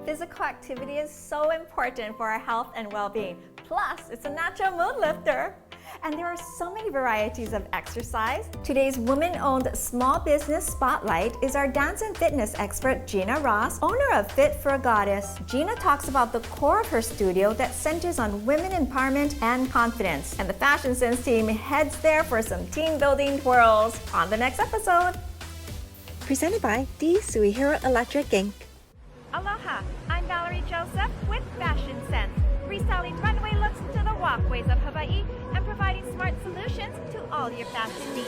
Physical activity is so important for our health and well-being. Plus, it's a natural mood lifter. And there are so many varieties of exercise. Today's woman-owned small business spotlight is our dance and fitness expert, Gina Ross, owner of Fit for a Goddess. Gina talks about the core of her studio that centers on women empowerment and confidence. And the Fashion Sense team heads there for some team-building twirls on the next episode. Presented by the Suihiro Electric Inc. Aloha, I'm Valerie Joseph with Fashion Sense, reselling runway looks to the walkways of Hawaii and providing smart solutions to all your fashion needs.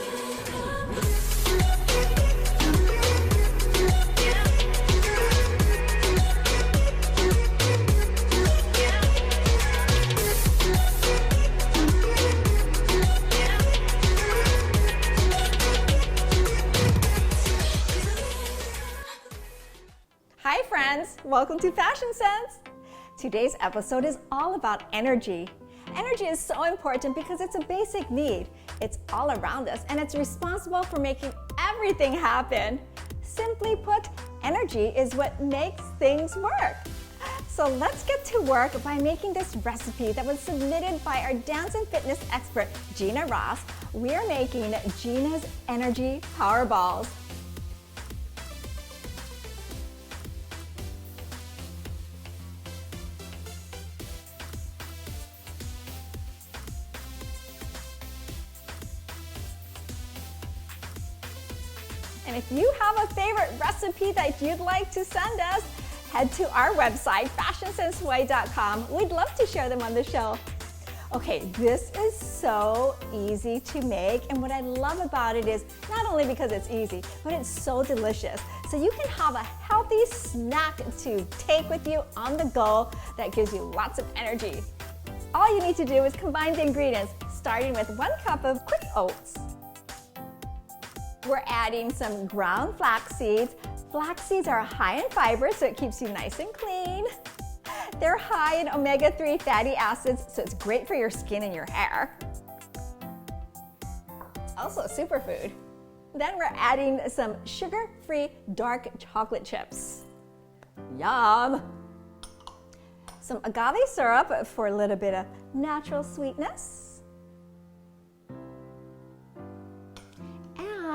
Hi friends, welcome to Fashion Sense. Today's episode is all about energy. Energy is so important because it's a basic need. It's all around us and it's responsible for making everything happen. Simply put, energy is what makes things work. So let's get to work by making this recipe that was submitted by our dance and fitness expert, Gina Ross. We are making Gina's Energy Power Balls. And if you have a favorite recipe that you'd like to send us, head to our website, fashionsensehawaii.com. We'd love to share them on the show. Okay, this is so easy to make, and what I love about it is not only because it's easy, but it's so delicious. So you can have a healthy snack to take with you on the go that gives you lots of energy. All you need to do is combine the ingredients, starting with 1 cup of quick oats. We're adding some ground flax seeds. Flax seeds are high in fiber, so it keeps you nice and clean. They're high in omega-3 fatty acids, so it's great for your skin and your hair. Also a superfood. Then we're adding some sugar-free dark chocolate chips. Yum! Some agave syrup for a little bit of natural sweetness.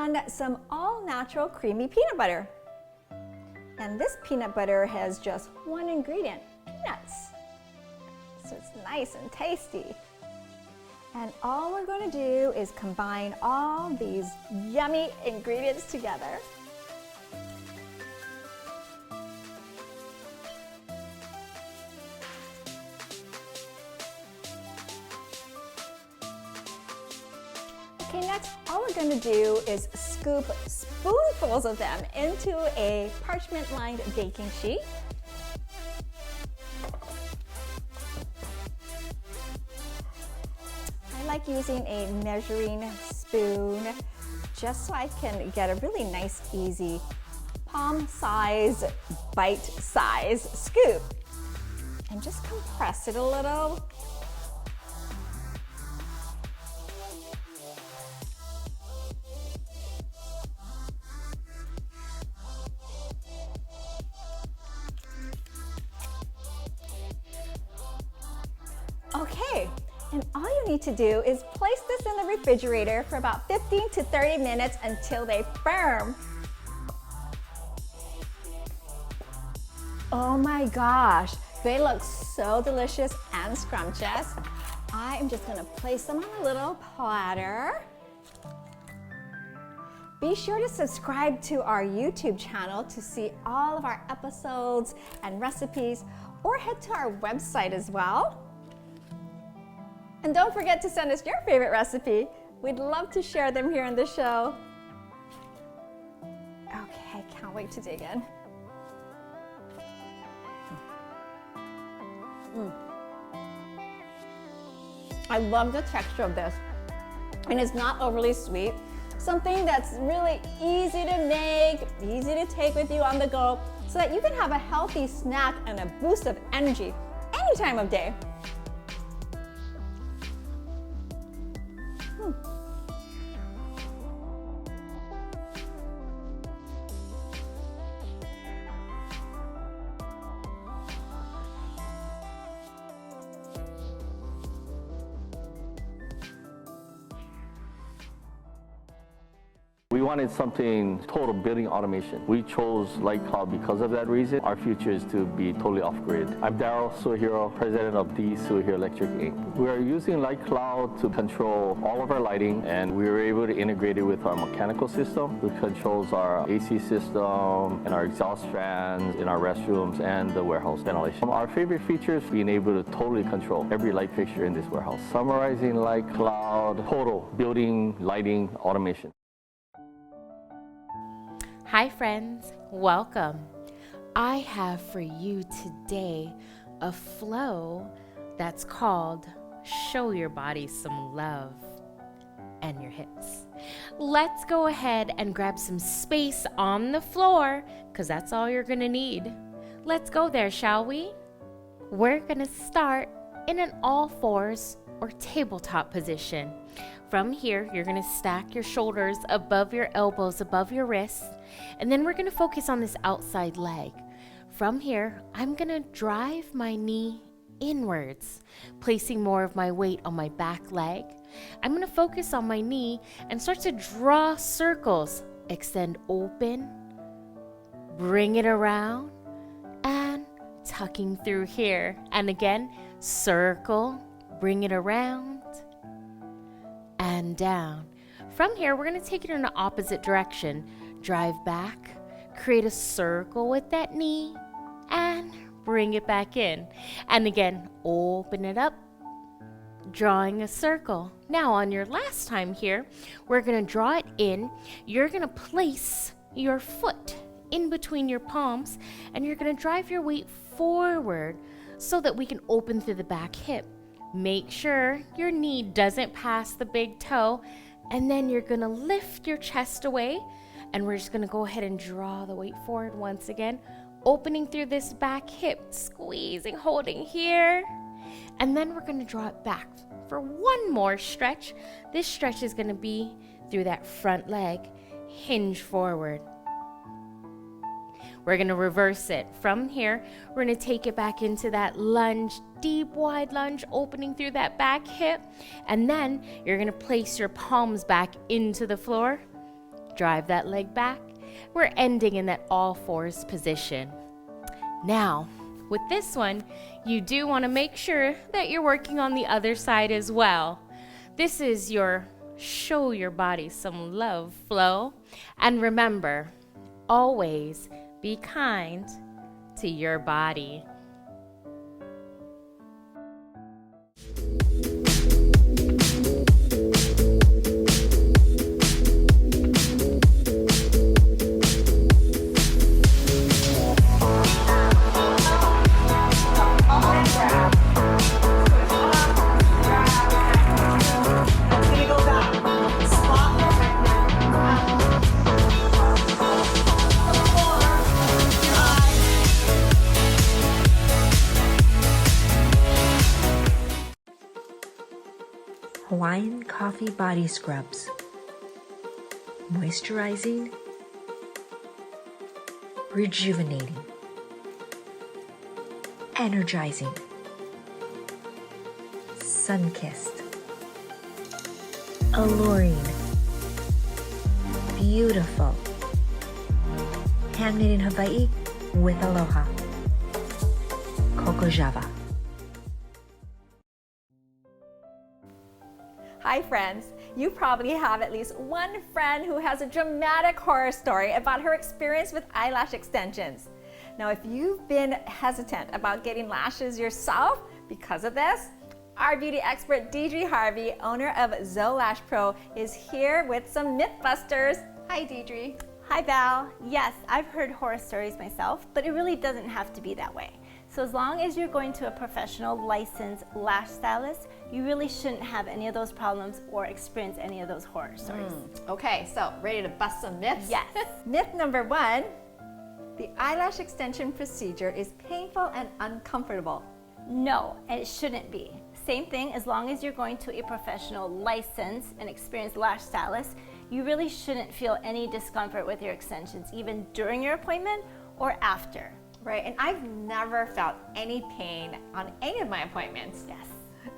And some all-natural creamy peanut butter. And this peanut butter has just one ingredient, peanuts. So it's nice and tasty. And all we're going to do is combine all these yummy ingredients together. Okay, next, all we're going to do is scoop spoonfuls of them into a parchment-lined baking sheet. I like using a measuring spoon just so I can get a really nice, easy palm-size, bite-size scoop. And just compress it a little. Okay, and all you need to do is place this in the refrigerator for about 15 to 30 minutes until they firm. Oh my gosh, they look so delicious and scrumptious. I'm just gonna place them on a little platter. Be sure to subscribe to our YouTube channel to see all of our episodes and recipes, or head to our website as well. And don't forget to send us your favorite recipe. We'd love to share them here on the show. Okay, can't wait to dig in. I love the texture of this. And it's not overly sweet. Something that's really easy to make, easy to take with you on the go, so that you can have a healthy snack and a boost of energy any time of day. We wanted something total building automation. We chose Light Cloud because of that reason. Our future is to be totally off-grid. I'm Daryl Suehiro, president of D. Suehiro Electric Inc. We are using Light Cloud to control all of our lighting, and we were able to integrate it with our mechanical system, which controls our AC system and our exhaust fans in our restrooms and the warehouse ventilation. Our favorite feature is being able to totally control every light fixture in this warehouse. Summarizing Light Cloud, total building lighting automation. Hi friends, welcome. I have for you today a flow that's called Show Your Body Some Love and Your Hips. Let's go ahead and grab some space on the floor because that's all you're gonna need. Let's go there, shall we? We're gonna start in an all fours or tabletop position. From here, you're gonna stack your shoulders above your elbows, above your wrists, and then we're gonna focus on this outside leg. From here, I'm gonna drive my knee inwards, placing more of my weight on my back leg. I'm gonna focus on my knee and start to draw circles. Extend open, bring it around, and tucking through here. And again, circle, bring it around, and down. From here, we're gonna take it in the opposite direction. Drive back, create a circle with that knee, and bring it back in. And again, open it up, drawing a circle. Now on your last time here, we're gonna draw it in. You're gonna place your foot in between your palms, and you're gonna drive your weight forward so that we can open through the back hip. Make sure your knee doesn't pass the big toe, and then you're gonna lift your chest away, and we're just gonna go ahead and draw the weight forward once again, opening through this back hip, squeezing, holding here, and then we're gonna draw it back for one more stretch. This stretch is gonna be through that front leg, hinge forward. We're gonna reverse it. From here, we're gonna take it back into that lunge, deep wide lunge, opening through that back hip. And then you're gonna place your palms back into the floor, drive that leg back. We're ending in that all fours position. Now, with this one, you do wanna make sure that you're working on the other side as well. This is your Show Your Body Some Love flow. And remember, always be kind to your body. Hawaiian Coffee Body Scrubs. Moisturizing, rejuvenating, energizing, sun-kissed, alluring, beautiful, handmade in Hawaii with aloha. Coco Java. Hi friends, you probably have at least one friend who has a dramatic horror story about her experience with eyelash extensions. Now if you've been hesitant about getting lashes yourself because of this, our beauty expert Deidre Harvey, owner of Zolash Pro, is here with some Mythbusters. Hi Deidre. Hi Val. Yes, I've heard horror stories myself, but it really doesn't have to be that way. So as long as you're going to a professional licensed lash stylist, you really shouldn't have any of those problems or experience any of those horror stories. Okay, so ready to bust some myths? Yes. Myth number one, the eyelash extension procedure is painful and uncomfortable. No, and it shouldn't be. Same thing, as long as you're going to a professional licensed and experienced lash stylist, you really shouldn't feel any discomfort with your extensions, even during your appointment or after. Right, and I've never felt any pain on any of my appointments. Yes.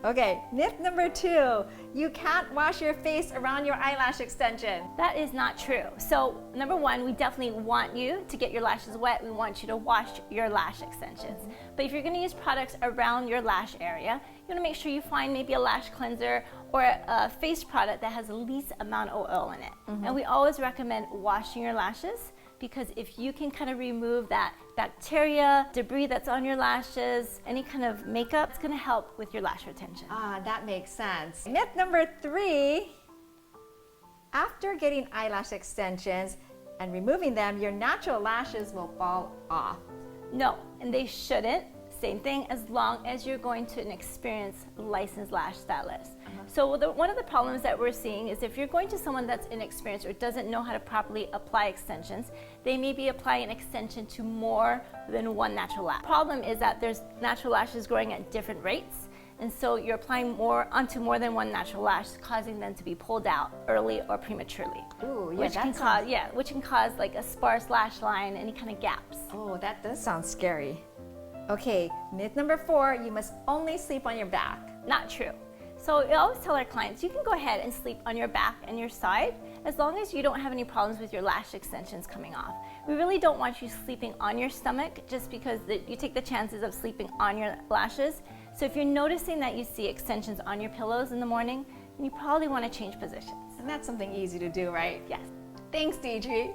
Okay, myth number 2, you can't wash your face around your eyelash extension. That is not true. So number 1, we definitely want you to get your lashes wet. We want you to wash your lash extensions. But if you're going to use products around your lash area, you want to make sure you find maybe a lash cleanser or a face product that has the least amount of oil in it. And we always recommend washing your lashes, because if you can kind of remove that bacteria, debris that's on your lashes, any kind of makeup, it's going to help with your lash retention. Ah, that makes sense. Myth number 3, after getting eyelash extensions and removing them, your natural lashes will fall off. No, and they shouldn't. Same thing, as long as you're going to an experienced licensed lash stylist. So one of the problems that we're seeing is if you're going to someone that's inexperienced or doesn't know how to properly apply extensions, they may be applying an extension to more than one natural lash. The problem is that there's natural lashes growing at different rates, and so you're applying onto more than one natural lash, causing them to be pulled out early or prematurely. Ooh, yeah, which can cause like a sparse lash line, any kind of gaps. Oh, that does sound scary. Okay, myth number 4, you must only sleep on your back. Not true. So we always tell our clients, you can go ahead and sleep on your back and your side as long as you don't have any problems with your lash extensions coming off. We really don't want you sleeping on your stomach just because you take the chances of sleeping on your lashes. So if you're noticing that you see extensions on your pillows in the morning, then you probably want to change positions. And that's something easy to do, right? Yes. Thanks, Deidre.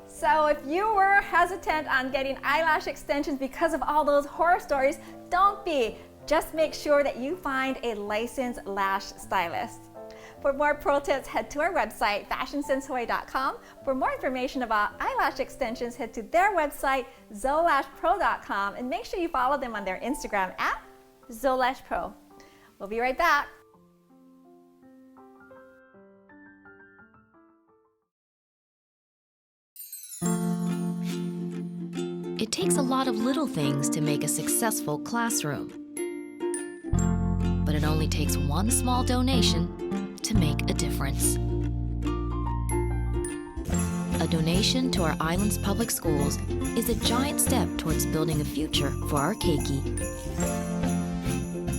So if you were hesitant on getting eyelash extensions because of all those horror stories, don't be. Just make sure that you find a licensed lash stylist. For more pro tips, head to our website, fashionsensehawaii.com. For more information about eyelash extensions, head to their website, zolashpro.com, and make sure you follow them on their Instagram at Zolashpro. We'll be right back. It takes a lot of little things to make a successful classroom. But it only takes one small donation to make a difference. A donation to our island's public schools is a giant step towards building a future for our keiki.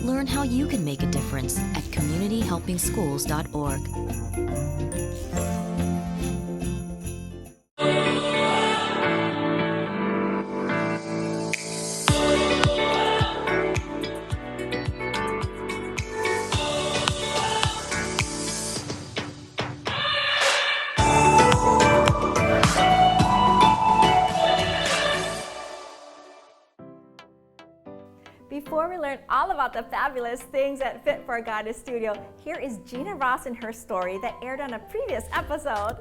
Learn how you can make a difference at communityhelpingschools.org. Before we learn all about the fabulous things at Fit for a Goddess Studio, here is Gina Ross and her story that aired on a previous episode.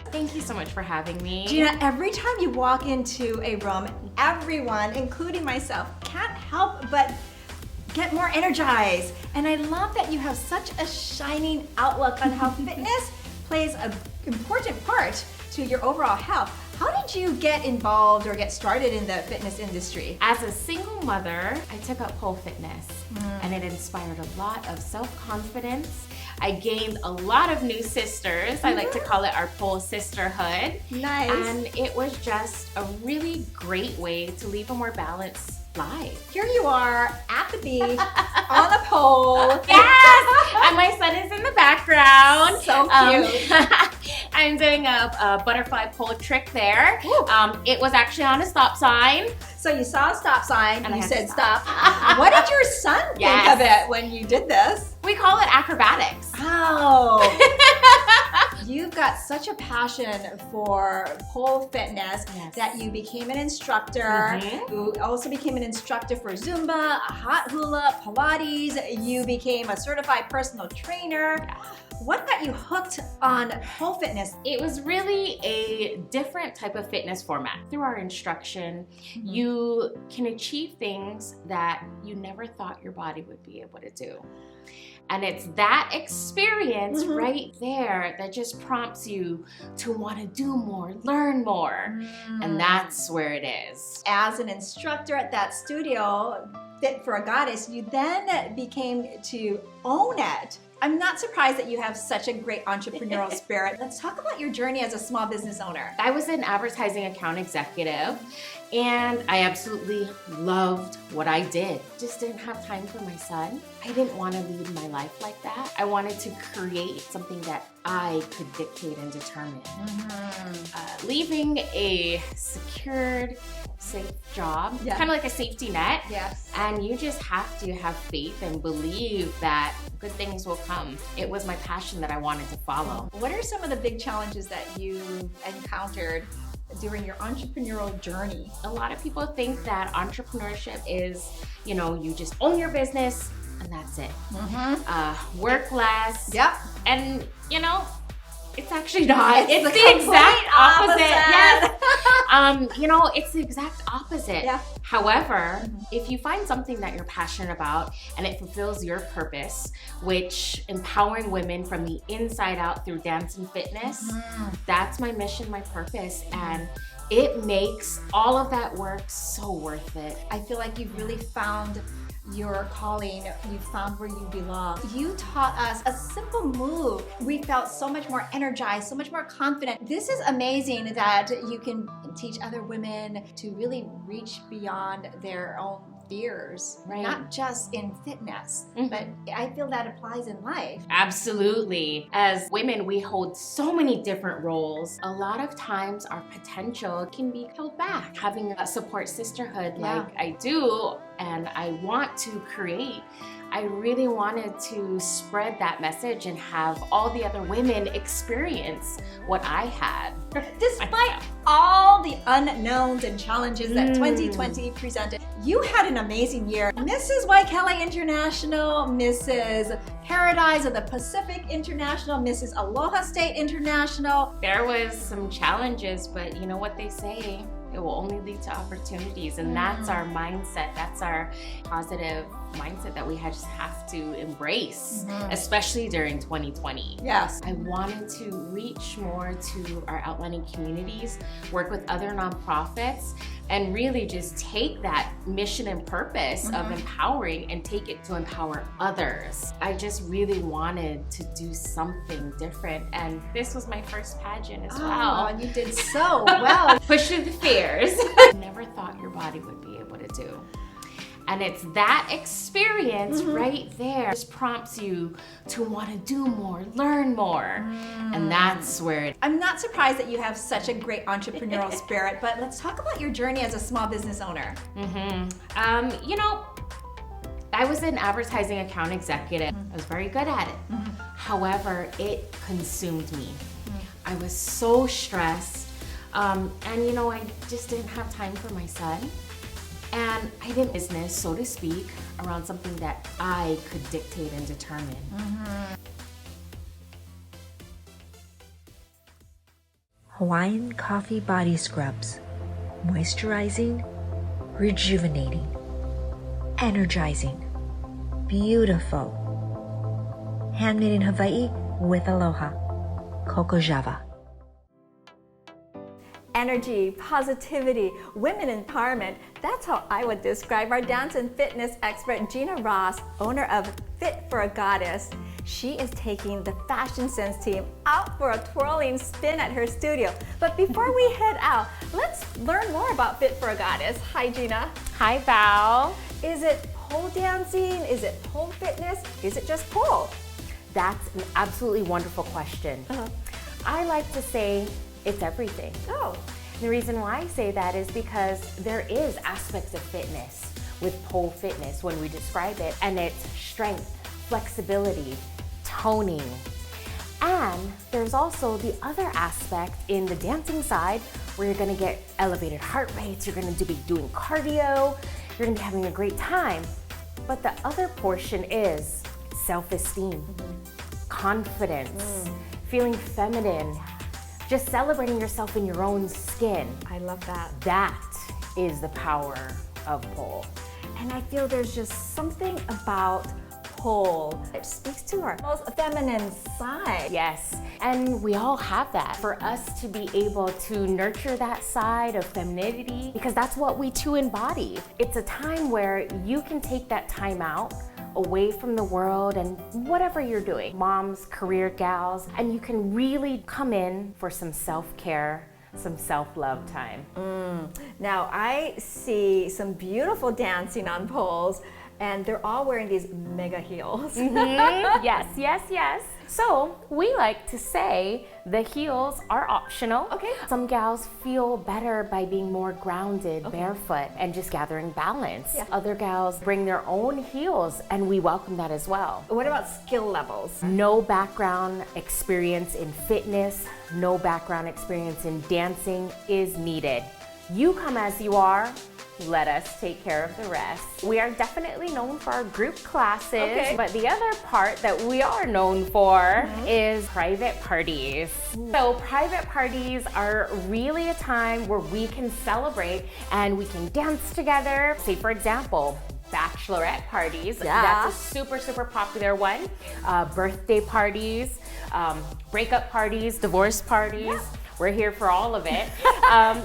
Thank you so much for having me. Gina, every time you walk into a room, everyone, including myself, can't help but get more energized. And I love that you have such a shining outlook on how fitness plays an important part to your overall health. How did you get involved or get started in the fitness industry? As a single mother, I took up pole fitness and it inspired a lot of self-confidence. I gained a lot of new sisters. I like to call it our pole sisterhood. Nice. And it was just a really great way to lead a more balanced life. Here you are at the beach on a pole. Yes! And my son is in the background. So cute. I'm doing a butterfly pole trick there. It was actually on a stop sign. So you saw a stop sign and you I had said to stop. What did your son think of it when you did this? We call it acrobatics. Oh. You've got such a passion for pole fitness that you became an instructor. You also became an instructor for Zumba, a hot hula, Pilates. You became a certified personal trainer. What got you hooked on pole fitness? It was really a different type of fitness format. Through our instruction, you can achieve things that you never thought your body would be able to do. And it's that experience right there that just prompts you to want to do more, learn more. And that's where it is. As an instructor at that studio, Fit for a Goddess, you then became to own it. I'm not surprised that you have such a great entrepreneurial spirit. Let's talk about your journey as a small business owner. I was an advertising account executive, And I absolutely loved what I did. Just didn't have time for my son. I didn't want to lead my life like that. I wanted to create something that I could dictate and determine. Leaving a secured, safe job, kind of like a safety net. Yes. And you just have to have faith and believe that good things will come. It was my passion that I wanted to follow. What are some of the big challenges that you encountered during your entrepreneurial journey? A lot of people think that entrepreneurship is, you just own your business and that's it. Work less. Yep. And, it's actually not. It's the complete exact opposite. opposite. Yes. It's the exact opposite. Yeah. However, if you find something that you're passionate about and it fulfills your purpose, which empowering women from the inside out through dance and fitness, that's my mission, my purpose. And it makes all of that work so worth it. I feel like you've really found your calling, you found where you belong. You taught us a simple move. We felt so much more energized, so much more confident. This is amazing that you can teach other women to really reach beyond their own fears, not just in fitness, but I feel that applies in life. Absolutely. As women, we hold so many different roles. A lot of times our potential can be held back. Having a support sisterhood like I do and I want to create, I really wanted to spread that message and have all the other women experience what I had. Despite all the unknowns and challenges that 2020 presented, you had an amazing year. Mrs. Waikele International, Mrs. Paradise of the Pacific International, Mrs. Aloha State International. There was some challenges, but you know what they say, it will only lead to opportunities, and that's our mindset. That's our positive mindset that we just have to embrace, especially during 2020. Yes. I wanted to reach more to our outlying communities, work with other nonprofits, and really just take that mission and purpose of empowering and take it to empower others. I just really wanted to do something different, and this was my first pageant as well. And you did so well. Push through the fears. Never thought your body would be able to do. And it's that experience right there just prompts you to want to do more, learn more. And that's where I'm not surprised that you have such a great entrepreneurial spirit, but let's talk about your journey as a small business owner. I was an advertising account executive. I was very good at it. However, it consumed me. I was so stressed. And I just didn't have time for my son. And I did business, so to speak, around something that I could dictate and determine. Hawaiian coffee body scrubs. Moisturizing, rejuvenating, energizing, beautiful. Handmade in Hawaii with aloha. Coco Java. Energy, positivity, women empowerment. That's how I would describe our dance and fitness expert, Gina Ross, owner of Fit for a Goddess. She is taking the Fashion Sense team out for a twirling spin at her studio. But before we head out, let's learn more about Fit for a Goddess. Hi, Gina. Hi, Val. Is it pole dancing? Is it pole fitness? Is it just pole? That's an absolutely wonderful question. I like to say it's everything. Oh. The reason why I say that is because there is aspects of fitness with pole fitness when we describe it, and it's strength, flexibility, toning. And there's also the other aspect in the dancing side where you're gonna get elevated heart rates, you're gonna be doing cardio, you're gonna be having a great time. But the other portion is self-esteem, confidence, feeling feminine, just celebrating yourself in your own skin. I love that. That is the power of pole. And I feel there's just something about pole. It speaks to our most feminine side. Yes, and we all have that. For us to be able to nurture that side of femininity, because that's what we too embody. It's a time where you can take that time out away from the world and whatever you're doing, moms, career gals, and you can really come in for some self-care, some self-love time. Now I see some beautiful dancing on poles, and they're all wearing these mega heels. Yes, yes, yes. So we like to say the heels are optional. Okay. Some gals feel better by being more grounded, barefoot, and just gathering balance. Yeah. Other gals bring their own heels, and we welcome that as well. What about skill levels? No background experience in fitness, no background experience in dancing is needed. You come as you are. Let us take care of the rest. We are definitely known for our group classes, but the other part that we are known for is private parties. So private parties are really a time where we can celebrate and we can dance together. Say for example, bachelorette parties. That's a super, super popular one. Birthday parties, breakup parties, divorce parties. We're here for all of it.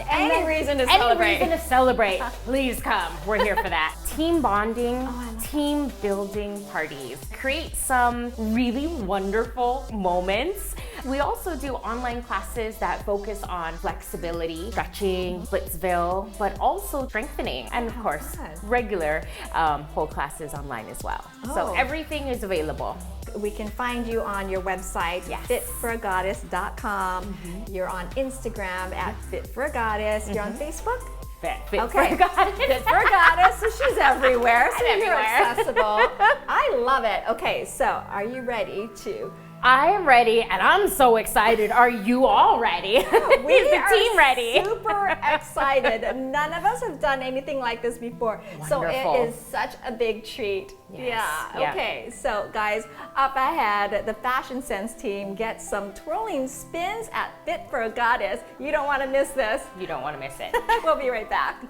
Any reason to celebrate. Any reason to celebrate, please come. We're here for that. Team bonding, team building parties. Create some really wonderful moments. We also do online classes that focus on flexibility, stretching, Splitsville, but also strengthening. And of course, regular whole classes online as well. So everything is available. We can find you on your website, fitforagoddess.com. You're on Instagram at fitforagoddess. You're on Facebook? Fit for a goddess. Fit for a goddess, so she's everywhere. So you're everywhere. accessible. I love it. Okay, so are you ready to? I am ready, and I'm so excited. Are you all ready? Is the team ready? Super excited. None of us have done anything like this before. So Wonderful. it is such a big treat. Yes. Yeah. Okay. So guys, up ahead, the Fashion Sense team gets some twirling spins at Fit for a Goddess. You don't want to miss this. You don't want to miss it. We'll be right back.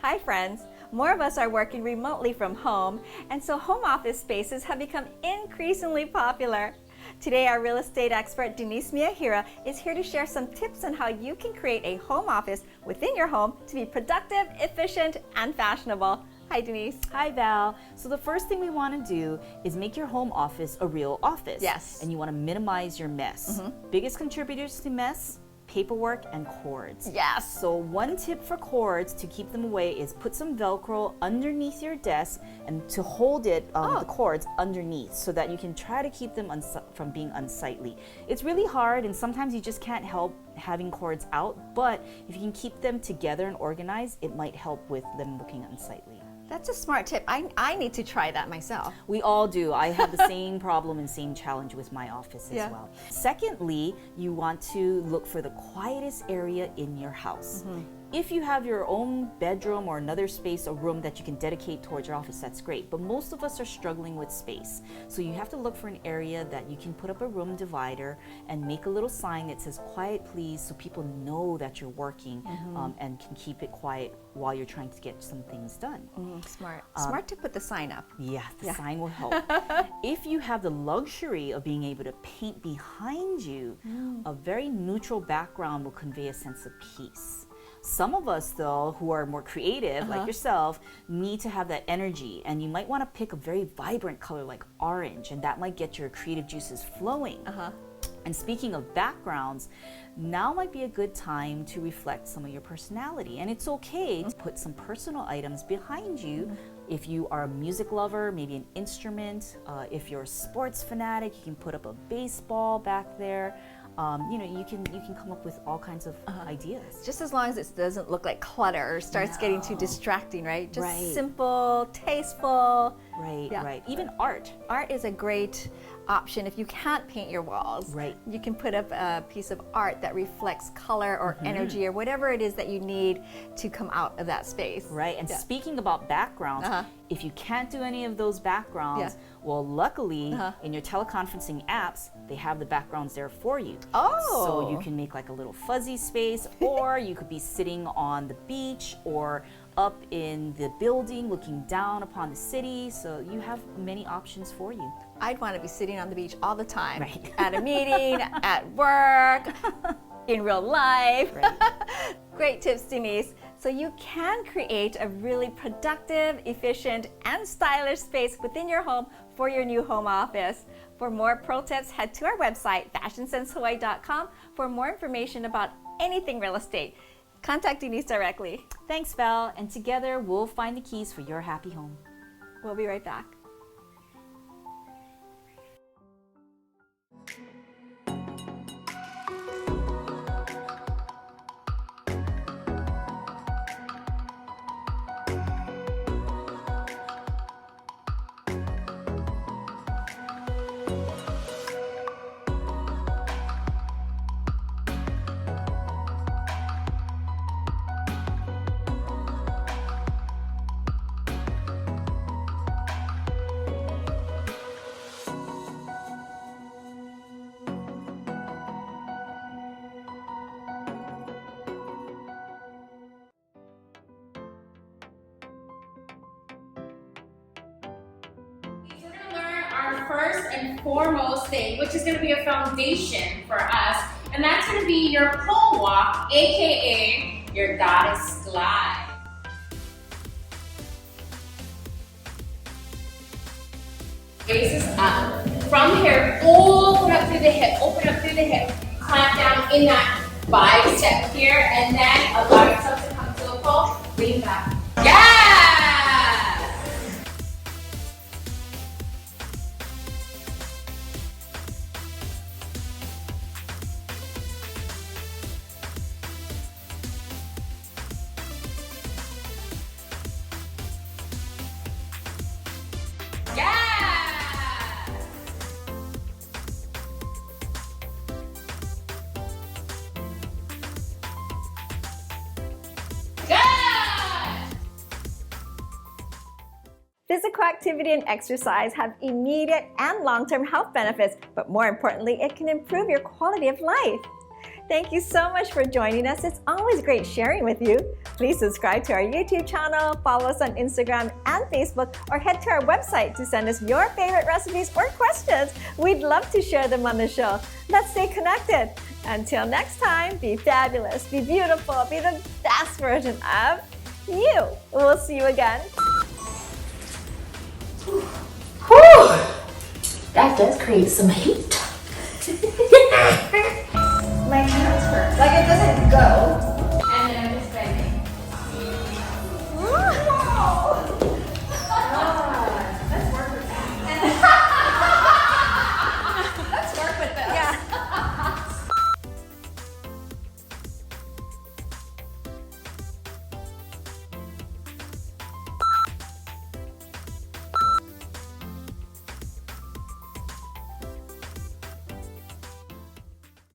Hi friends. More of us are working remotely from home, and so home office spaces have become increasingly popular. Today, our real estate expert, Denise Miyahira, is here to share some tips on how you can create a home office within your home to be productive, efficient, and fashionable. Hi, Denise. Hi, Val. So the first thing we want to do is make your home office a real office. Yes. And you want to minimize your mess. Biggest contributors to mess, paperwork and cords. Yes. So one tip for cords to keep them away is put some Velcro underneath your desk and to hold it, the cords underneath, so that you can try to keep them from being unsightly. It's really hard, and sometimes you just can't help having cords out, but if you can keep them together and organized, it might help with them looking unsightly. That's a smart tip. I need to try that myself. We all do. I have the same problem and same challenge with my office as well. Secondly, you want to look for the quietest area in your house. If you have your own bedroom or another space or room that you can dedicate towards your office, that's great. But most of us are struggling with space. So you have to look for an area that you can put up a room divider and make a little sign that says quiet please, so people know that you're working and can keep it quiet while you're trying to get some things done. Smart. Smart to put the sign up. Yeah, the sign will help. If you have the luxury of being able to paint behind you, a very neutral background will convey a sense of peace. Some of us, though, who are more creative, like yourself, need to have that energy, and you might want to pick a very vibrant color like orange, and that might get your creative juices flowing. And speaking of backgrounds, now might be a good time to reflect some of your personality. And it's okay to put some personal items behind you. If you are a music lover, maybe an instrument. If you're a sports fanatic, you can put up a baseball back there. You know, you can come up with all kinds of ideas. Just as long as it doesn't look like clutter or starts getting too distracting, right? Just simple, tasteful. Right, right. Even art. Art is a great option. If you can't paint your walls, you can put up a piece of art that reflects color or energy or whatever it is that you need to come out of that space. Right, and speaking about backgrounds, if you can't do any of those backgrounds, well, luckily in your teleconferencing apps, they have the backgrounds there for you. So you can make like a little fuzzy space, or you could be sitting on the beach or up in the building looking down upon the city. So you have many options for you. I'd want to be sitting on the beach all the time. At a meeting, at work, in real life. Great tips, Denise. So you can create a really productive, efficient, and stylish space within your home for your new home office. For more pro tips, head to our website, fashionsensehawaii.com, for more information about anything real estate. Contact Denise directly. Thanks, Val, and together we'll find the keys for your happy home. We'll be right back. Our first and foremost thing, which is going to be a foundation for us, and that's going to be your pole walk, aka your goddess glide. Raises up from here, open up through the hip, clamp down in that bicep here, and then allow yourself to come to a pole, lean back. Yes! Physical activity and exercise have immediate and long-term health benefits, but more importantly, it can improve your quality of life. Thank you so much for joining us. It's always great sharing with you. Please subscribe to our YouTube channel, follow us on Instagram and Facebook, or head to our website to send us your favorite recipes or questions. We'd love to share them on the show. Let's stay connected. Until next time, be fabulous, be beautiful, be the best version of you. We'll see you again. Whew! That does create some heat. My hands hurt. Like it doesn't go.